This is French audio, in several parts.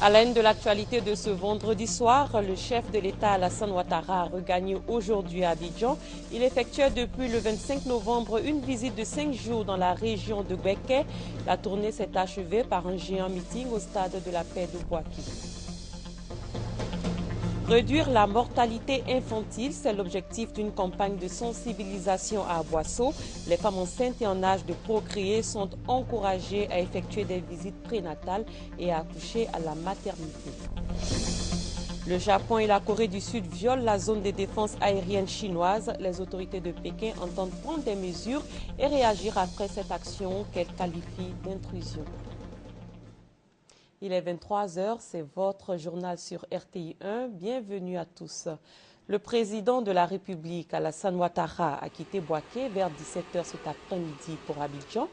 À la une de l'actualité de ce vendredi soir, le chef de l'État Alassane Ouattara a regagné aujourd'hui à Abidjan. Il effectuait depuis le 25 novembre une visite de 5 jours dans la région de Gbeke. La tournée s'est achevée par un géant meeting au stade de la paix de Bouaké. Réduire la mortalité infantile, c'est l'objectif d'une campagne de sensibilisation à Boisseau. Les femmes enceintes et en âge de procréer sont encouragées à effectuer des visites prénatales et à accoucher à la maternité. Le Japon et la Corée du Sud violent la zone de défense aérienne chinoise. Les autorités de Pékin entendent prendre des mesures et réagir après cette action qu'elles qualifient d'intrusion. Il est 23h, c'est votre journal sur RTI 1. Bienvenue à tous. Le président de la République, Alassane Ouattara, a quitté Bouaké vers 17h cet après-midi pour Abidjan.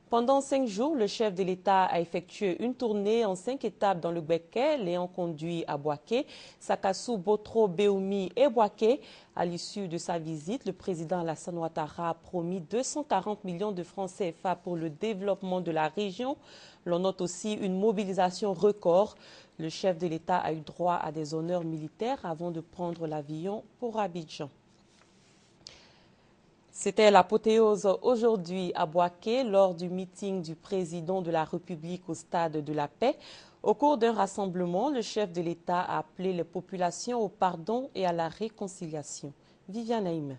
Pendant 5 jours, le chef de l'État a effectué une tournée en 5 étapes dans le Gbeke, l'ayant conduit à Bouaké, Sakassou, Botro, Béoumi et Bouaké. À l'issue de sa visite, le président Alassane Ouattara a promis 240 millions de francs CFA pour le développement de la région. L'on note aussi une mobilisation record. Le chef de l'État a eu droit à des honneurs militaires avant de prendre l'avion pour Abidjan. C'était l'apothéose aujourd'hui à Bouaké lors du meeting du président de la République au stade de la Paix. Au cours d'un rassemblement, le chef de l'État a appelé les populations au pardon et à la réconciliation. Viviane Naïm.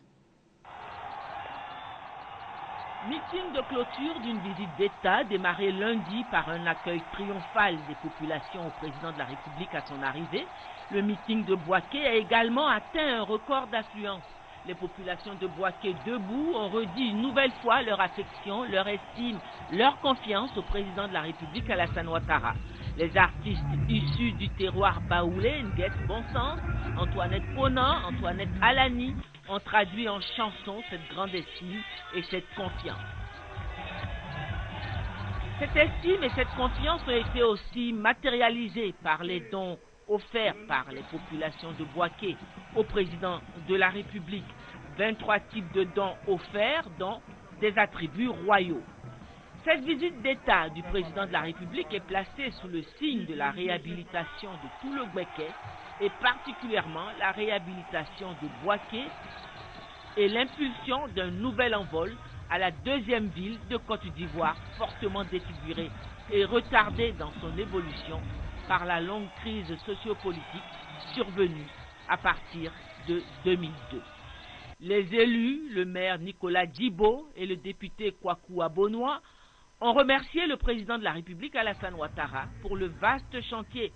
Meeting de clôture d'une visite d'État démarré lundi par un accueil triomphal des populations au président de la République à son arrivée. Le meeting de Bouaké a également atteint un record d'affluence. Les populations de Bouaké debout ont redit une nouvelle fois leur affection, leur estime, leur confiance au président de la République Alassane Ouattara. Les artistes issus du terroir baoulé, Nguès Bonsens, Antoinette Ponant, Antoinette Alani, ont traduit en chansons cette grande estime et cette confiance. Cette estime et cette confiance ont été aussi matérialisées par les dons offerts par les populations de Bouaké au président de la République. 23 types de dons offerts, dont des attributs royaux. Cette visite d'État du président de la République est placée sous le signe de la réhabilitation de tout le Gbeke et particulièrement la réhabilitation de Bouaké et l'impulsion d'un nouvel envol à la deuxième ville de Côte d'Ivoire fortement défigurée et retardée dans son évolution par la longue crise sociopolitique survenue à partir de 2002. Les élus, le maire Nicolas Djibo et le député Kwaku Abonois, ont remercié le président de la République Alassane Ouattara pour le vaste chantier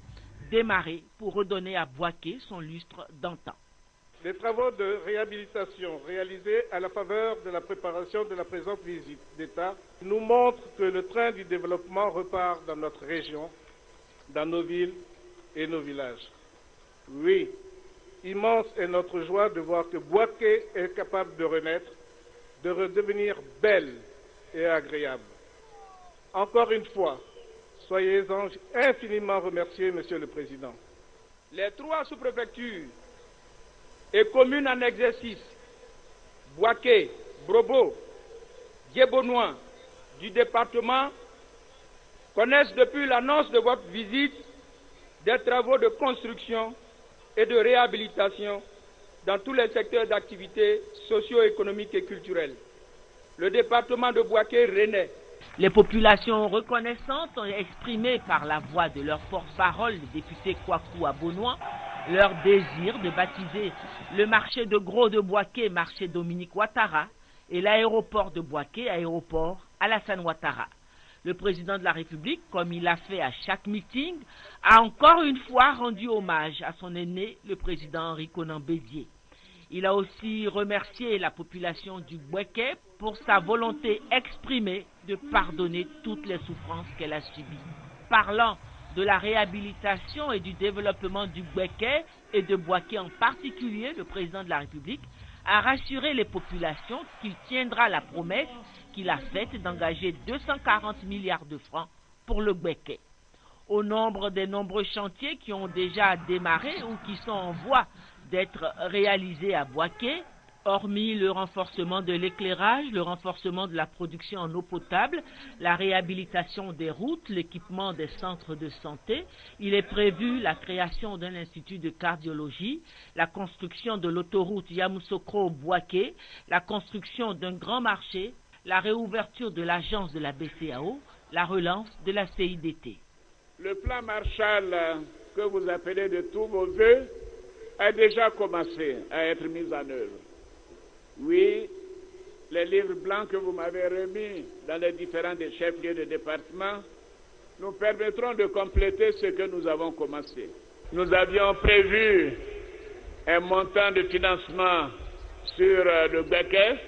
démarré pour redonner à Bouaké son lustre d'antan. Les travaux de réhabilitation réalisés à la faveur de la préparation de la présente visite d'État nous montrent que le train du développement repart dans notre région, dans nos villes et nos villages. Oui, immense est notre joie de voir que Bouaké est capable de renaître, de redevenir belle et agréable. Encore une fois, soyez-en infiniment remerciés, Monsieur le Président. Les 3 sous-préfectures et communes en exercice, Bouaké, Brobo, Djebonois, du département, connaissent depuis l'annonce de votre visite des travaux de construction et de réhabilitation dans tous les secteurs d'activité socio-économique et culturelle. Le département de Bouaké renaît. Les populations reconnaissantes ont exprimé par la voix de leur porte-parole, le député Kwaku Abonois, leur désir de baptiser le marché de gros de Bouaké, marché Dominique Ouattara, et l'aéroport de Bouaké, aéroport Alassane Ouattara. Le président de la République, comme il l'a fait à chaque meeting, a encore une fois rendu hommage à son aîné, le président Henri Konan Bédié. Il a aussi remercié la population du Gbeke pour sa volonté exprimée de pardonner toutes les souffrances qu'elle a subies. Parlant de la réhabilitation et du développement du Gbeke et de Bouaké en particulier, le président de la République a rassuré les populations qu'il tiendra la promesse qu'il a faite d'engager 240 milliards de francs pour le Gbeke. Au nombre des nombreux chantiers qui ont déjà démarré ou qui sont en voie d'être réalisés à Bouaké, Hormis le renforcement de l'éclairage, le renforcement de la production en eau potable, la réhabilitation des routes, l'équipement des centres de santé, il est prévu la création d'un institut de cardiologie, la construction de l'autoroute Yamoussoukro-Bouaké, la construction d'un grand marché, la réouverture de l'agence de la BCEAO, la relance de la CIDT. Le plan Marshall que vous appelez de tous vos voeux a déjà commencé à être mis en œuvre. Oui, les livres blancs que vous m'avez remis dans les différents chefs-lieux de département nous permettront de compléter ce que nous avons commencé. Nous avions prévu un montant de financement sur le Bouaké,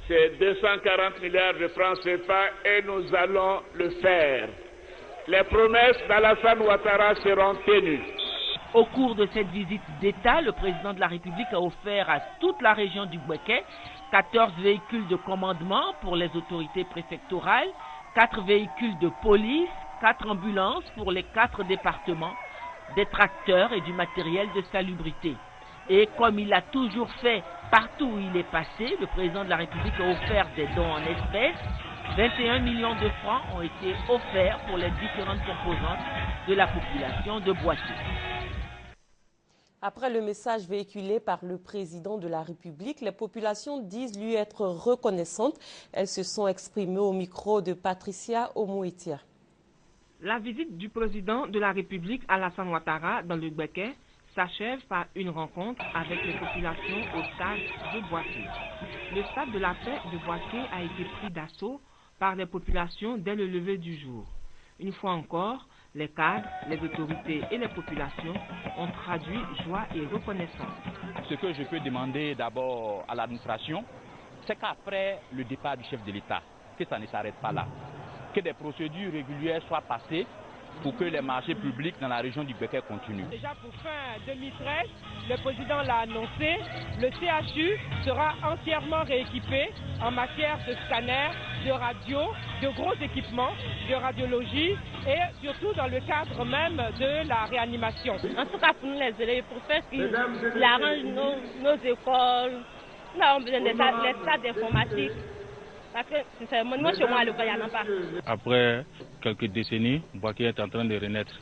c'est 240 milliards de francs CFA et nous allons le faire. Les promesses d'Alassane Ouattara seront tenues. Au cours de cette visite d'État, le président de la République a offert à toute la région du Bouaké 14 véhicules de commandement pour les autorités préfectorales, 4 véhicules de police, 4 ambulances pour les 4 départements, des tracteurs et du matériel de salubrité. Et comme il a toujours fait partout où il est passé, le président de la République a offert des dons en espèces. 21 millions de francs ont été offerts pour les différentes composantes de la population de Bouaké. Après le message véhiculé par le président de la République, les populations disent lui être reconnaissantes. Elles se sont exprimées au micro de Patricia Omoetia. La visite du président de la République Alassane Ouattara dans le Bouaké s'achève par une rencontre avec les populations au stade de Bouaké. Le stade de la paix de Bouaké a été pris d'assaut par les populations dès le lever du jour. Une fois encore, les cadres, les autorités et les populations ont traduit joie et reconnaissance. Ce que je peux demander d'abord à l'administration, c'est qu'après le départ du chef de l'État, que ça ne s'arrête pas là, que des procédures régulières soient passées pour que les marchés publics dans la région du Bouaké continuent. Déjà pour fin 2013, le président l'a annoncé, le CHU sera entièrement rééquipé en matière de scanners, de radios, de gros équipements, de radiologie et surtout dans le cadre même de la réanimation. En tout cas pour nous les élèves, pour faire qu'ils arrangent nos écoles, nous avons besoin des salles d'informatique. Parce que moi chez moi à l'école, il n'y en a pas. Après quelques décennies, Bouaké est en train de renaître.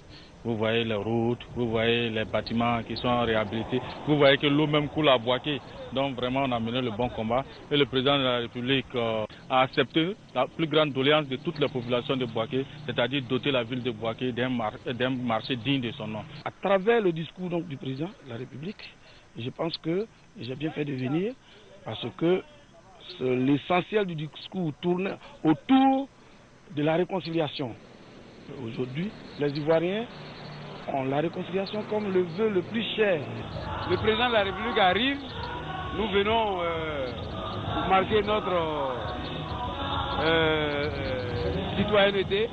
Vous voyez les routes, vous voyez les bâtiments qui sont réhabilités, vous voyez que l'eau même coule à Bouaké. Donc vraiment on a mené le bon combat et le président de la République a accepté la plus grande doléance de toute la population de Bouaké, c'est-à-dire doter la ville de Bouaké d'un marché digne de son nom. À travers le discours donc, du président de la République, je pense que j'ai bien fait de venir parce que l'essentiel du discours tourne autour de la réconciliation. Aujourd'hui, les Ivoiriens ont la réconciliation comme le vœu le plus cher. Le président de la République arrive, nous venons pour marquer notre citoyenneté,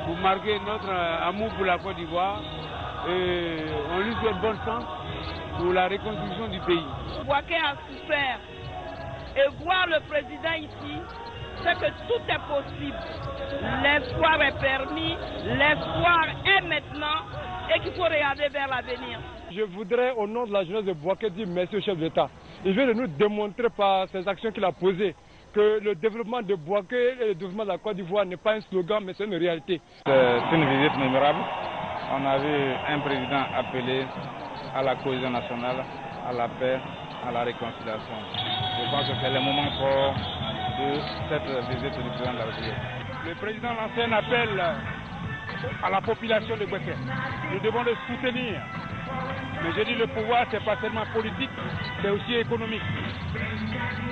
pour marquer notre amour pour la Côte d'Ivoire et on lui souhaite bonne chance pour la reconstruction du pays. Bouaké a souffert. Et voir le président ici, c'est que tout est possible. L'espoir est permis, l'espoir est maintenant et qu'il faut regarder vers l'avenir. Je voudrais, au nom de la jeunesse de Bouaké, dire merci au chef d'État. Il vient de nous démontrer par ces actions qu'il a posées que le développement de Bouaké et le développement de la Côte d'Ivoire n'est pas un slogan, mais c'est une réalité. C'est une visite mémorable. On a vu un président appelé à la cohésion nationale, à la paix, à la réconciliation. Je pense que c'est le moment fort de cette visite du président de la République. Le président lance un appel à la population de Bouaké. Nous devons le soutenir. Mais je dis le pouvoir, ce n'est pas seulement politique, c'est aussi économique.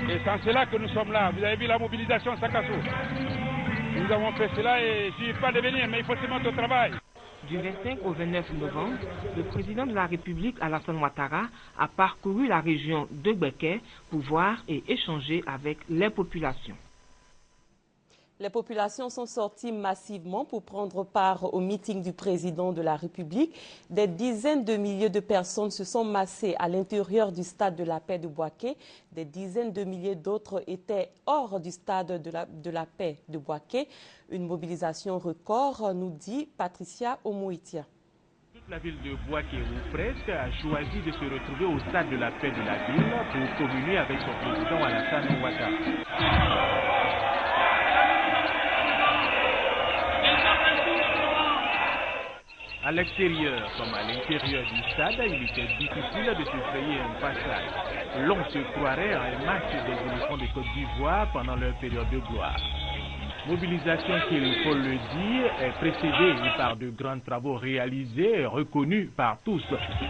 Et c'est en cela que nous sommes là. Vous avez vu la mobilisation à Sakasso. Nous avons fait cela et je ne suis pas de venir, mais il faut se mettre au travail. Du 25 au 29 novembre, le président de la République, Alassane Ouattara, a parcouru la région de Bouaké pour voir et échanger avec les populations. Les populations sont sorties massivement pour prendre part au meeting du président de la République. Des dizaines de milliers de personnes se sont massées à l'intérieur du stade de la paix de Bouaké. Des dizaines de milliers d'autres étaient hors du stade de la paix de Bouaké. Une mobilisation record, nous dit Patricia Omoetia. La ville de Bouaké, ou presque, a choisi de se retrouver au stade de la paix de la ville pour communier avec son président Alassane Ouattara. À l'extérieur comme à l'intérieur du stade, il était difficile de se frayer un passage. L'on se croirait à un match des éléphants de Côte d'Ivoire pendant leur période de gloire. Mobilisation qui, il faut le dire, est précédée par de grands travaux réalisés et reconnus par tous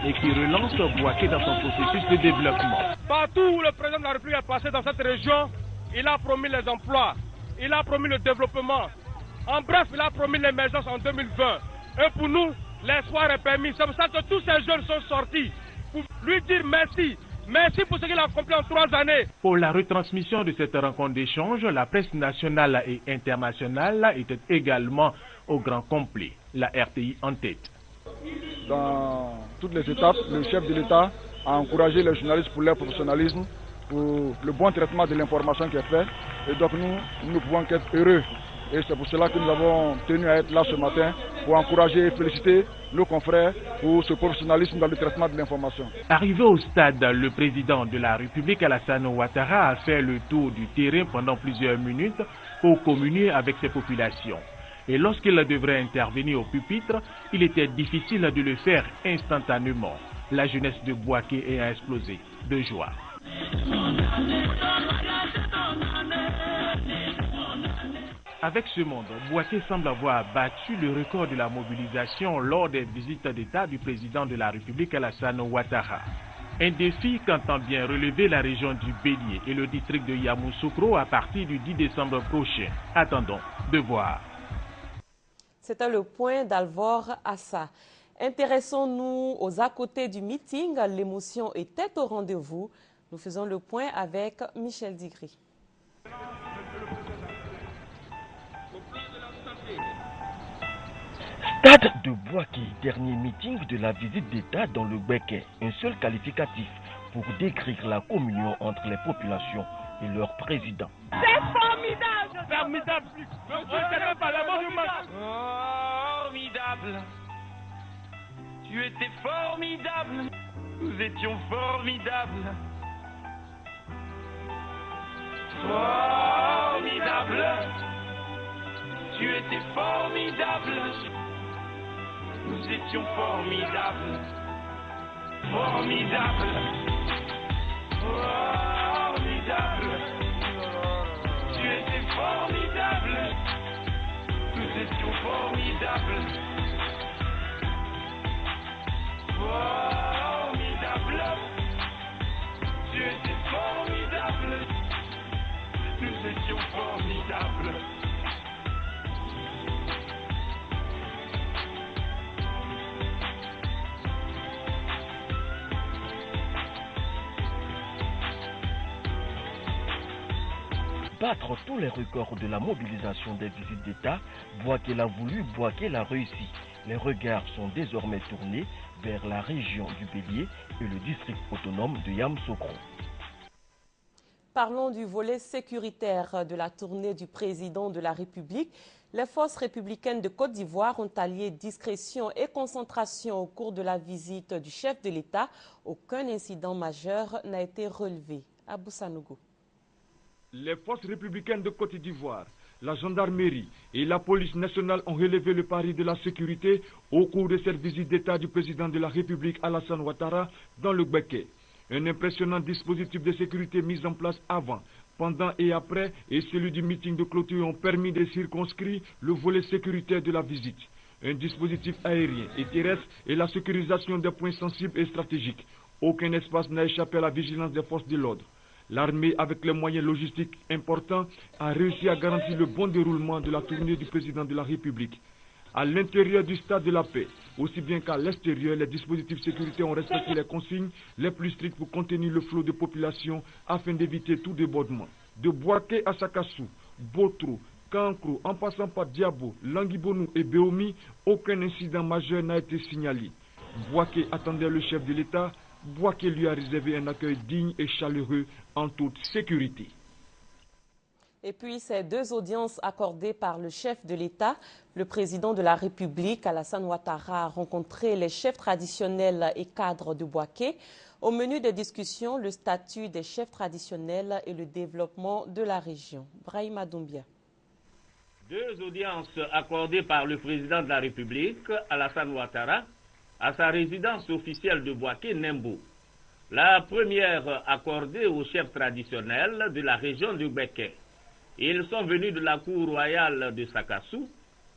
et qui relancent Bouaké dans son processus de développement. Partout où le président de la République est passé dans cette région, il a promis les emplois, il a promis le développement. En bref, il a promis l'émergence en 2020. Et pour nous, l'espoir est permis. C'est pour ça que tous ces jeunes sont sortis pour lui dire merci. Merci pour ce qu'il a accompli en 3 années. Pour la retransmission de cette rencontre d'échange, la presse nationale et internationale était également au grand complet, la RTI en tête. Dans toutes les étapes, le chef de l'État a encouragé les journalistes pour leur professionnalisme, pour le bon traitement de l'information qui est fait. Et donc nous ne pouvons qu'être heureux. Et c'est pour cela que nous avons tenu à être là ce matin pour encourager et féliciter nos confrères pour ce professionnalisme dans le traitement de l'information. Arrivé au stade, le président de la République, Alassane Ouattara, a fait le tour du terrain pendant plusieurs minutes pour communier avec ses populations. Et lorsqu'il devrait intervenir au pupitre, il était difficile de le faire instantanément. La jeunesse de Bouaké a explosé de joie. Avec ce monde, Bouaké semble avoir battu le record de la mobilisation lors des visites d'État du président de la République Alassane Ouattara. Un défi qu'entend bien relever la région du Bélier et le district de Yamoussoukro à partir du 10 décembre prochain. Attendons de voir. C'était le point d'Alvor Assa. Intéressons-nous aux à côté du meeting. L'émotion était au rendez-vous. Nous faisons le point avec Michel Digri. Stade de Bouaké, dernier meeting de la visite d'État dans le Béquet. Un seul qualificatif pour décrire la communion entre les populations et leur président. C'est formidable! Formidable! Formidable! Tu étais formidable! Nous étions formidables! Formidable! Tu étais formidable! Nous étions formidables! Formidable! Formidable! Tu étais formidable! Nous étions formidables! Formidable! Tu étais formidable! Nous étions formidables! Battre tous les records de la mobilisation des visites d'État, Bouaké l'a voulu, Bouaké l'a réussi. Les regards sont désormais tournés vers la région du Bélier et le district autonome de Yamoussoukro. Parlons du volet sécuritaire de la tournée du président de la République. Les forces républicaines de Côte d'Ivoire ont allié discrétion et concentration au cours de la visite du chef de l'État. Aucun incident majeur n'a été relevé. Abou Sanogo. Les forces républicaines de Côte d'Ivoire, la gendarmerie et la police nationale ont relevé le pari de la sécurité au cours de cette visite d'État du président de la République Alassane Ouattara dans le Béquet. Un impressionnant dispositif de sécurité mis en place avant, pendant et après et celui du meeting de clôture ont permis de circonscrire le volet sécuritaire de la visite. Un dispositif aérien et terrestre et la sécurisation des points sensibles et stratégiques. Aucun espace n'a échappé à la vigilance des forces de l'ordre. L'armée, avec les moyens logistiques importants, a réussi à garantir le bon déroulement de la tournée du président de la République. À l'intérieur du stade de la paix, aussi bien qu'à l'extérieur, les dispositifs sécuritaires ont respecté les consignes les plus strictes pour contenir le flot de population afin d'éviter tout débordement. De Bouaké à Sakassou, Botro, Kankro, en passant par Diabo, Languibonou et Béomi, aucun incident majeur n'a été signalé. Bouaké attendait le chef de l'État. Bouaké lui a réservé un accueil digne et chaleureux en toute sécurité. Et puis, ces deux audiences accordées par le chef de l'État, le président de la République, Alassane Ouattara, a rencontré les chefs traditionnels et cadres de Bouaké. Au menu des discussions, le statut des chefs traditionnels et le développement de la région. Brahima Doumbia. Deux audiences accordées par le président de la République, Alassane Ouattara, à sa résidence officielle de Bouaké, Nembo. La première accordée aux chefs traditionnels de la région du Béké. Ils sont venus de la cour royale de Sakassou,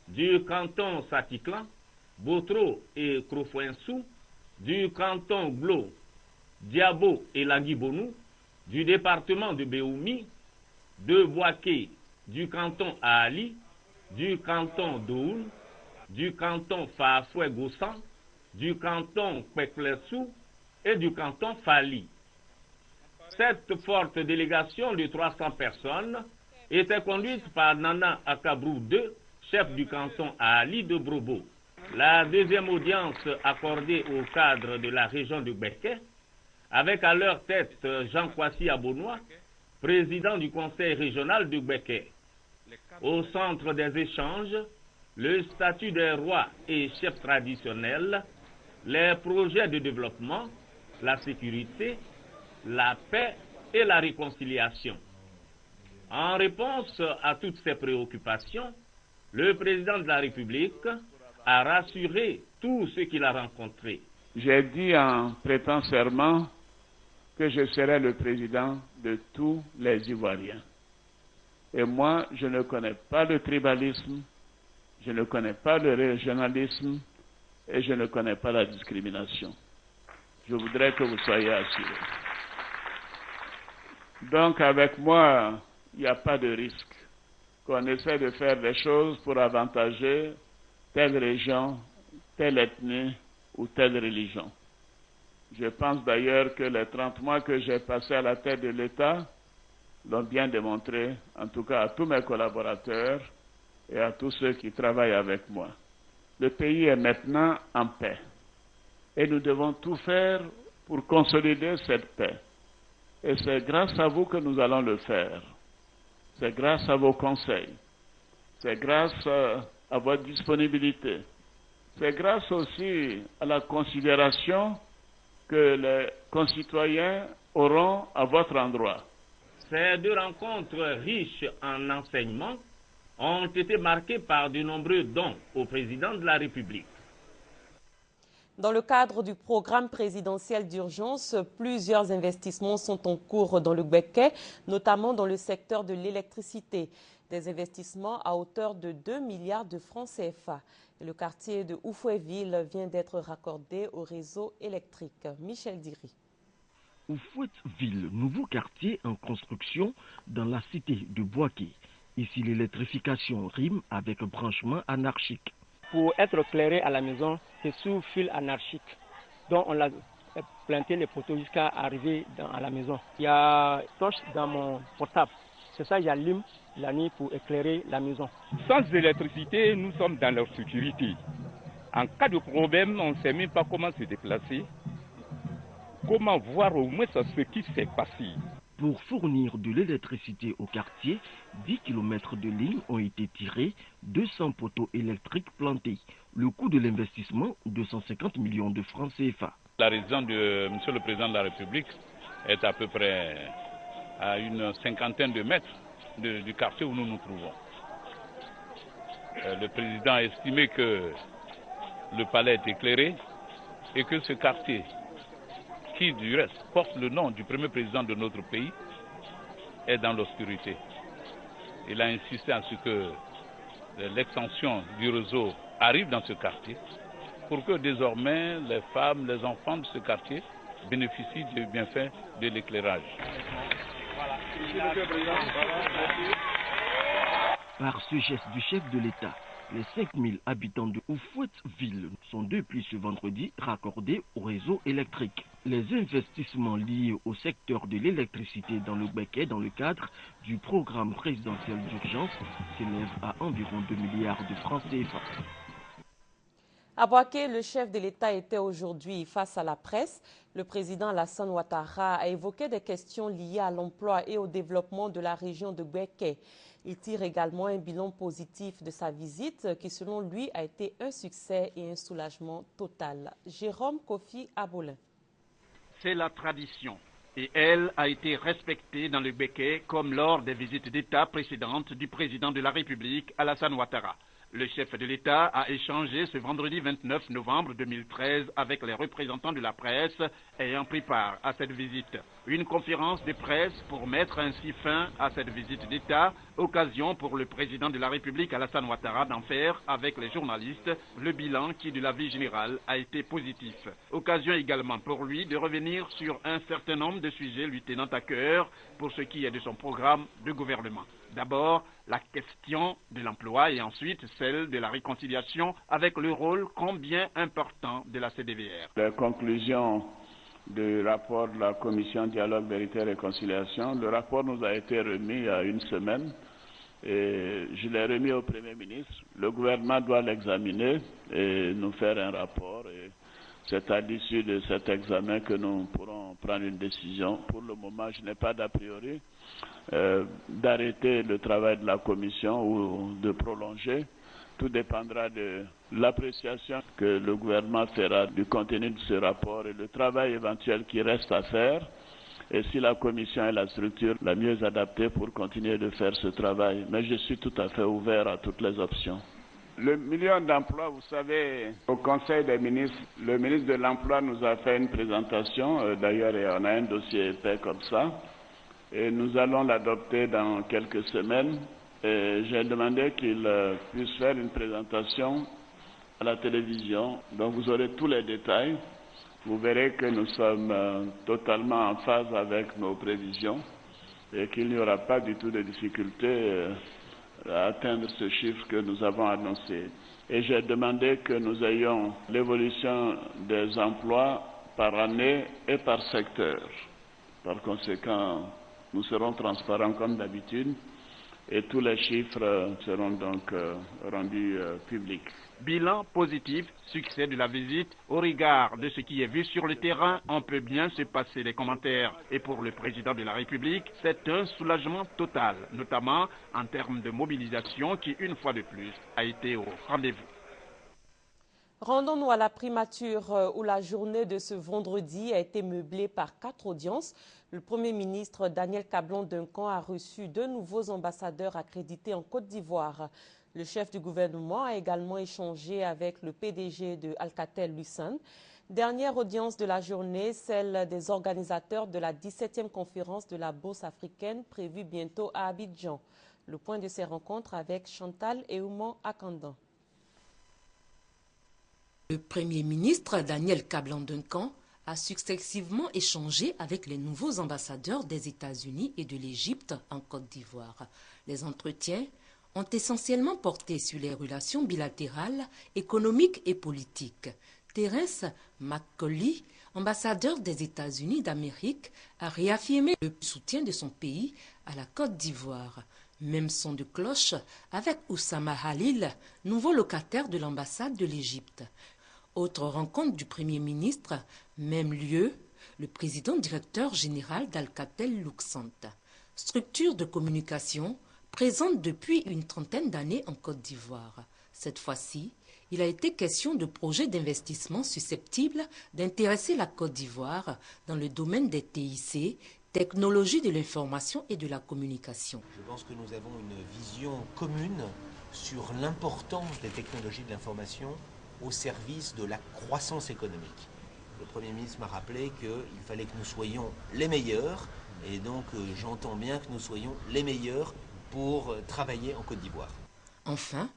du canton Satiklan, Botro et Krofouensou, du canton Glo, Diabo et Languibonou, du département de Béoumi, de Bouaké, du canton Ali, du canton Doul, du canton Fafoué-Gossan, du canton Peklersou et du canton Fali. Cette forte délégation de 300 personnes était conduite par Nana Akabrou II, chef du canton Ali de Brobo. La deuxième audience accordée au cadre de la région de Béké, avec à leur tête Jean Kwasi Abonois, président du conseil régional de Béké. Au centre des échanges, le statut des rois et chefs traditionnels, les projets de développement, la sécurité, la paix et la réconciliation. En réponse à toutes ces préoccupations, le président de la République a rassuré tous ceux qu'il a rencontrés. J'ai dit en prêtant serment que je serai le président de tous les Ivoiriens. Et moi, je ne connais pas le tribalisme, je ne connais pas le régionalisme et je ne connais pas la discrimination. Je voudrais que vous soyez assurés. Donc avec moi, il n'y a pas de risque qu'on essaie de faire des choses pour avantager telle région, telle ethnie ou telle religion. Je pense d'ailleurs que les 30 mois que j'ai passés à la tête de l'État l'ont bien démontré, en tout cas à tous mes collaborateurs et à tous ceux qui travaillent avec moi. Le pays est maintenant en paix et nous devons tout faire pour consolider cette paix. Et c'est grâce à vous que nous allons le faire. C'est grâce à vos conseils. C'est grâce à votre disponibilité. C'est grâce aussi à la considération que les concitoyens auront à votre endroit. Ces deux rencontres riches en enseignements ont été marquées par de nombreux dons au président de la République. Dans le cadre du programme présidentiel d'urgence, plusieurs investissements sont en cours dans le Béké, notamment dans le secteur de l'électricité. Des investissements à hauteur de 2 milliards de francs CFA. Et le quartier de Oufouéville vient d'être raccordé au réseau électrique. Michel Diri. Oufouéville, nouveau quartier en construction dans la cité de Bouaké. Ici, l'électrification rime avec branchement anarchique. Pour être éclairé à la maison, c'est sous fil anarchique. Donc on a planté les poteaux jusqu'à arriver à la maison. Il y a torche dans mon portable. C'est ça, j'allume la nuit pour éclairer la maison. Sans électricité, nous sommes dans leur sécurité. En cas de problème, on ne sait même pas comment se déplacer. Comment voir au moins ce qui s'est passé. Pour fournir de l'électricité au quartier, 10 km de lignes ont été tirés, 200 poteaux électriques plantés. Le coût de l'investissement, 250 millions de francs CFA. La résidence de M. le Président de la République est à peu près à une cinquantaine de mètres du quartier où nous nous trouvons. Le Président a estimé que le palais est éclairé et que ce quartier, qui du reste porte le nom du premier président de notre pays, est dans l'obscurité. Il a insisté à ce que l'extension du réseau arrive dans ce quartier pour que désormais les femmes, les enfants de ce quartier bénéficient des bienfaits de l'éclairage. Par ce geste du chef de l'État, les 5000 habitants de Oufouéville sont depuis ce vendredi raccordés au réseau électrique. Les investissements liés au secteur de l'électricité dans le Béké dans le cadre du programme présidentiel d'urgence s'élèvent à environ 2 milliards de francs CFA. À Bouaké, le chef de l'État était aujourd'hui face à la presse. Le président Alassane Ouattara a évoqué des questions liées à l'emploi et au développement de la région de Bouaké. Il tire également un bilan positif de sa visite qui, selon lui, a été un succès et un soulagement total. Jérôme Kofi Abolin. C'est la tradition et elle a été respectée dans le Bouaké comme lors des visites d'État précédentes du président de la République, Alassane Ouattara. Le chef de l'État a échangé ce vendredi 29 novembre 2013 avec les représentants de la presse ayant pris part à cette visite. Une conférence de presse pour mettre ainsi fin à cette visite d'État, occasion pour le président de la République Alassane Ouattara d'en faire avec les journalistes le bilan qui, de la vie générale, a été positif. Occasion également pour lui de revenir sur un certain nombre de sujets lui tenant à cœur pour ce qui est de son programme de gouvernement. D'abord, la question de l'emploi et ensuite celle de la réconciliation avec le rôle combien important de la CDVR. Les conclusions du rapport de la commission Dialogue, Vérité et Réconciliation, le rapport nous a été remis il y a une semaine et je l'ai remis au Premier ministre. Le gouvernement doit l'examiner et nous faire un rapport. Et c'est à l'issue de cet examen que nous pourrons prendre une décision. Pour le moment, je n'ai pas d'a priori d'arrêter le travail de la commission ou de prolonger. Tout dépendra de l'appréciation que le gouvernement fera du contenu de ce rapport et le travail éventuel qui reste à faire. Et si la commission est la structure la mieux adaptée pour continuer de faire ce travail. Mais je suis tout à fait ouvert à toutes les options. Le million d'emplois, vous savez, au Conseil des ministres, le ministre de l'Emploi nous a fait une présentation. D'ailleurs, on a un dossier épais comme ça. Et nous allons l'adopter dans quelques semaines. J'ai demandé qu'il puisse faire une présentation à la télévision. Donc vous aurez tous les détails. Vous verrez que nous sommes totalement en phase avec nos prévisions et qu'il n'y aura pas du tout de difficulté à atteindre ce chiffre que nous avons annoncé. Et j'ai demandé que nous ayons l'évolution des emplois par année et par secteur. Par conséquent, nous serons transparents comme d'habitude et tous les chiffres seront donc rendus publics. Bilan positif, succès de la visite. Au regard de ce qui est vu sur le terrain, on peut bien se passer les commentaires. Et pour le président de la République, c'est un soulagement total, notamment en termes de mobilisation qui, une fois de plus, a été au rendez-vous. Rendons-nous à la primature où la journée de ce vendredi a été meublée par 4 audiences. Le Premier ministre Daniel Cablon-Duncan a reçu 2 nouveaux ambassadeurs accrédités en Côte d'Ivoire. Le chef du gouvernement a également échangé avec le PDG de Alcatel-Lucent. Dernière audience de la journée, celle des organisateurs de la 17e conférence de la Bourse africaine prévue bientôt à Abidjan. Le point de ces rencontres avec Chantal Eouman Akandan. Le Premier ministre Daniel Cablon-Duncan a successivement échangé avec les nouveaux ambassadeurs des États-Unis et de l'Égypte en Côte d'Ivoire. Les entretiens ont essentiellement porté sur les relations bilatérales, économiques et politiques. Terence McCauley, ambassadeur des États-Unis d'Amérique, a réaffirmé le soutien de son pays à la Côte d'Ivoire. Même son de cloche avec Oussama Halil, nouveau locataire de l'ambassade de l'Égypte. Autre rencontre du Premier ministre, même lieu, le président directeur général d'Alcatel-Lucent. Structure de communication présente depuis une trentaine d'années en Côte d'Ivoire. Cette fois-ci, il a été question de projets d'investissement susceptibles d'intéresser la Côte d'Ivoire dans le domaine des TIC, technologies de l'information et de la communication. Je pense que nous avons une vision commune sur l'importance des technologies de l'information au service de la croissance économique. Le Premier ministre m'a rappelé qu'il fallait que nous soyons les meilleurs, et donc j'entends bien que nous soyons les meilleurs pour travailler en Côte d'Ivoire. Enfin,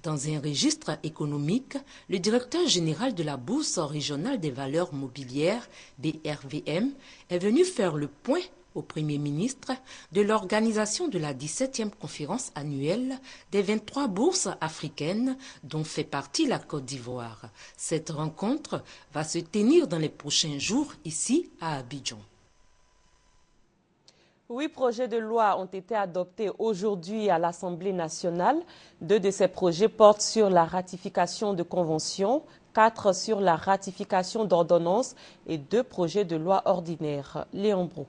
dans un registre économique, le directeur général de la Bourse régionale des valeurs mobilières, BRVM, est venu faire le point au Premier ministre de l'organisation de la 17e conférence annuelle des 23 bourses africaines dont fait partie la Côte d'Ivoire. Cette rencontre va se tenir dans les prochains jours ici à Abidjan. 8 projets de loi ont été adoptés aujourd'hui à l'Assemblée nationale. 2 de ces projets portent sur la ratification de conventions, 4 sur la ratification d'ordonnances et 2 projets de loi ordinaires. Léon Brou.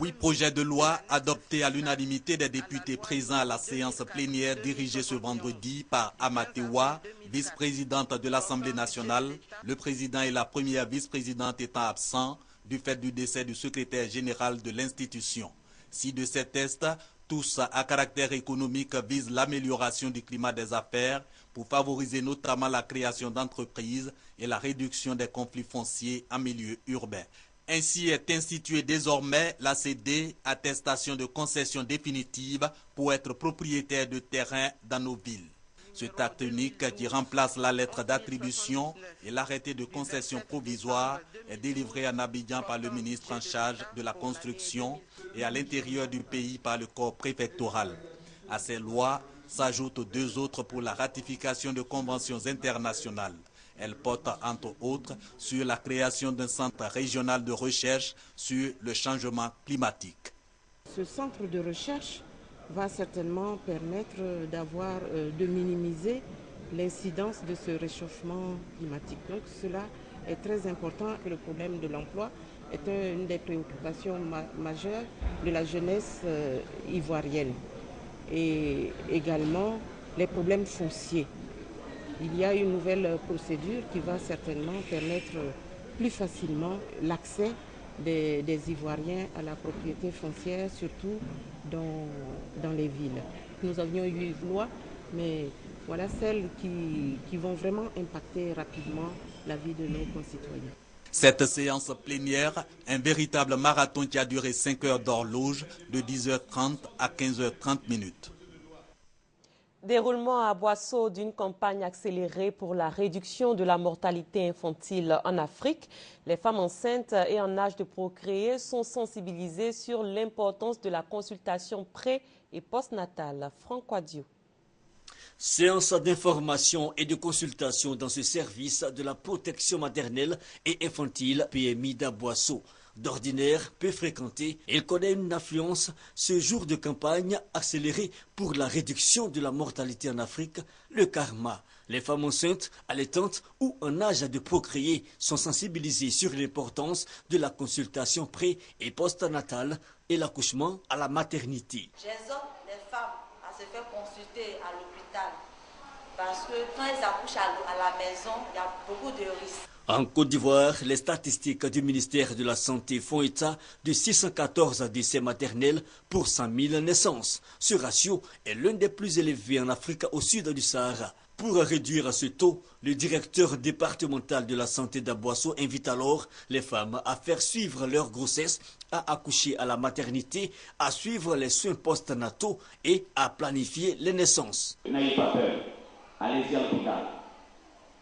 8 projets de loi adoptés à l'unanimité des députés présents à la séance plénière dirigée ce vendredi par Amatewa, vice-présidente de l'Assemblée nationale, le président et la première vice-présidente étant absents du fait du décès du secrétaire général de l'institution. 6 de ces tests, tous à caractère économique, visent l'amélioration du climat des affaires pour favoriser notamment la création d'entreprises et la réduction des conflits fonciers en milieu urbain. Ainsi est instituée désormais l'ACD, attestation de concession définitive pour être propriétaire de terrain dans nos villes. Cet acte unique qui remplace la lettre d'attribution et l'arrêté de concession provisoire est délivré en Abidjan par le ministre en charge de la construction et à l'intérieur du pays par le corps préfectoral. À ces lois s'ajoutent 2 autres pour la ratification de conventions internationales. Elle porte entre autres sur la création d'un centre régional de recherche sur le changement climatique. Ce centre de recherche va certainement permettre de minimiser l'incidence de ce réchauffement climatique. Donc cela est très important. Le problème de l'emploi est une des préoccupations majeures de la jeunesse ivoirienne. Et également les problèmes fonciers. Il y a une nouvelle procédure qui va certainement permettre plus facilement l'accès des Ivoiriens à la propriété foncière, surtout dans les villes. Nous avions eu une loi, mais voilà celles qui vont vraiment impacter rapidement la vie de nos concitoyens. Cette séance plénière, un véritable marathon qui a duré 5 heures d'horloge, de 10h30 à 15h30 minutes. Déroulement à Boisseau d'une campagne accélérée pour la réduction de la mortalité infantile en Afrique. Les femmes enceintes et en âge de procréer sont sensibilisées sur l'importance de la consultation pré- et postnatale. Franck Quadio. Séance d'information et de consultation dans ce service de la protection maternelle et infantile PMI d'Aboisseau. D'ordinaire peu fréquenté, il connaît une affluence ce jour de campagne accélérée pour la réduction de la mortalité en Afrique, le karma. Les femmes enceintes, allaitantes ou en âge de procréer sont sensibilisées sur l'importance de la consultation pré- et postnatale et l'accouchement à la maternité. J'exhorte les femmes à se faire consulter à l'hôpital parce que quand elles accouchent à la maison, il y a beaucoup de risques. En Côte d'Ivoire, les statistiques du ministère de la Santé font état de 614 décès maternels pour 100 000 naissances. Ce ratio est l'un des plus élevés en Afrique au sud du Sahara. Pour réduire ce taux, le directeur départemental de la santé d'Aboisseau invite alors les femmes à faire suivre leur grossesse, à accoucher à la maternité, à suivre les soins postnataux et à planifier les naissances. N'ayez pas peur, allez-y à l'hôpital.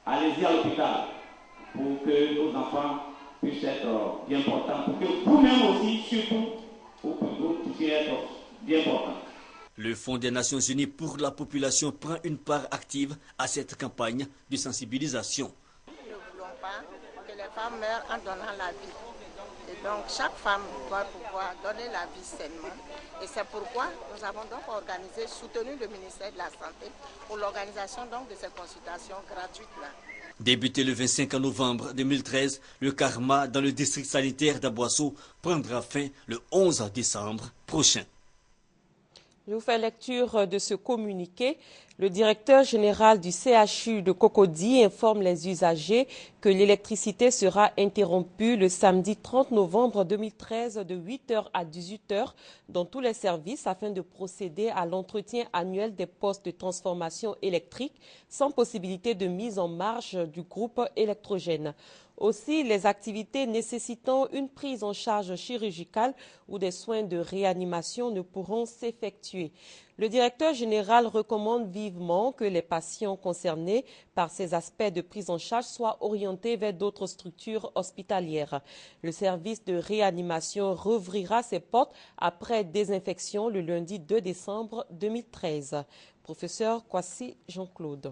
Allez-y à l'hôpital pour que nos enfants puissent être bien portants, pour que vous-même aussi, surtout, vous puissiez être bien portants. Le Fonds des Nations Unies pour la population prend une part active à cette campagne de sensibilisation. Nous ne voulons pas que les femmes meurent en donnant la vie. Et donc chaque femme doit pouvoir donner la vie sainement. Et c'est pourquoi nous avons donc organisé, soutenu le ministère de la Santé pour l'organisation donc de ces consultations gratuites-là. Débuté le 25 novembre 2013, le karma dans le district sanitaire d'Aboisseau prendra fin le 11 décembre prochain. Je vous fais lecture de ce communiqué. Le directeur général du CHU de Cocody informe les usagers que l'électricité sera interrompue le samedi 30 novembre 2013 de 8h à 18h dans tous les services afin de procéder à l'entretien annuel des postes de transformation électrique sans possibilité de mise en marche du groupe électrogène. Aussi, les activités nécessitant une prise en charge chirurgicale ou des soins de réanimation ne pourront s'effectuer. Le directeur général recommande vivement que les patients concernés par ces aspects de prise en charge soient orientés vers d'autres structures hospitalières. Le service de réanimation rouvrira ses portes après désinfection le lundi 2 décembre 2013. Professeur Kwasi Jean-Claude.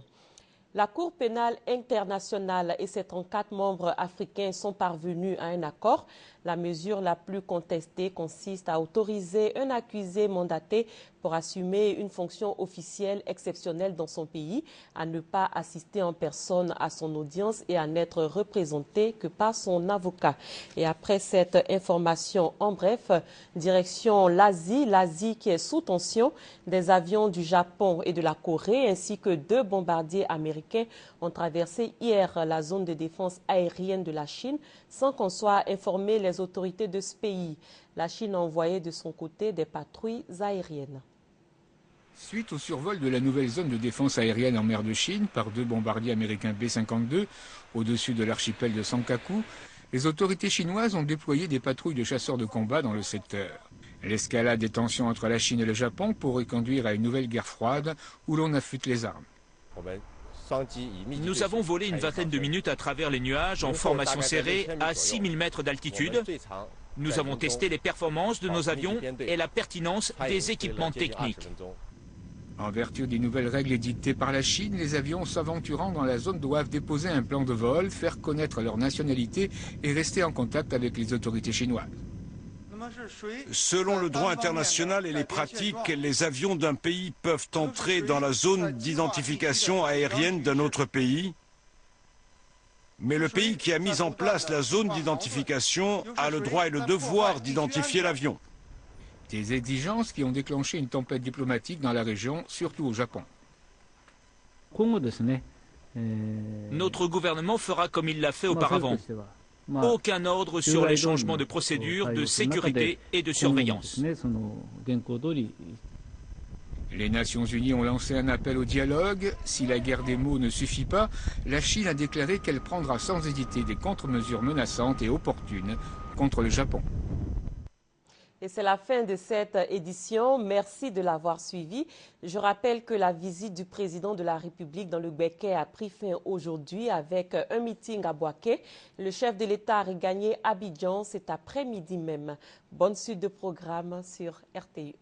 La Cour pénale internationale et ses 34 membres africains sont parvenus à un accord. La mesure la plus contestée consiste à autoriser un accusé mandaté pour assumer une fonction officielle exceptionnelle dans son pays, à ne pas assister en personne à son audience et à n'être représenté que par son avocat. Et après cette information en bref, direction l'Asie qui est sous tension. Des avions du Japon et de la Corée ainsi que 2 bombardiers américains ont traversé hier la zone de défense aérienne de la Chine sans qu'on soit informé les autorités de ce pays. La Chine a envoyé de son côté des patrouilles aériennes. Suite au survol de la nouvelle zone de défense aérienne en mer de Chine par 2 bombardiers américains B-52 au-dessus de l'archipel de Senkaku, les autorités chinoises ont déployé des patrouilles de chasseurs de combat dans le secteur. L'escalade des tensions entre la Chine et le Japon pourrait conduire à une nouvelle guerre froide où l'on affûte les armes. Nous avons volé une vingtaine de minutes à travers les nuages en formation serrée à 6000 mètres d'altitude. Nous avons testé les performances de nos avions et la pertinence des équipements techniques. En vertu des nouvelles règles édictées par la Chine, les avions s'aventurant dans la zone doivent déposer un plan de vol, faire connaître leur nationalité et rester en contact avec les autorités chinoises. Selon le droit international et les pratiques, les avions d'un pays peuvent entrer dans la zone d'identification aérienne d'un autre pays. Mais le pays qui a mis en place la zone d'identification a le droit et le devoir d'identifier l'avion. Des exigences qui ont déclenché une tempête diplomatique dans la région, surtout au Japon. Notre gouvernement fera comme il l'a fait auparavant. Aucun ordre sur les changements de procédure, de sécurité et de surveillance. Les Nations Unies ont lancé un appel au dialogue. Si la guerre des mots ne suffit pas, la Chine a déclaré qu'elle prendra sans hésiter des contre-mesures menaçantes et opportunes contre le Japon. Et c'est la fin de cette édition. Merci de l'avoir suivi. Je rappelle que la visite du président de la République dans le Béquet a pris fin aujourd'hui avec un meeting à Boaké. Le chef de l'État a regagné Abidjan cet après-midi même. Bonne suite de programme sur RTI1.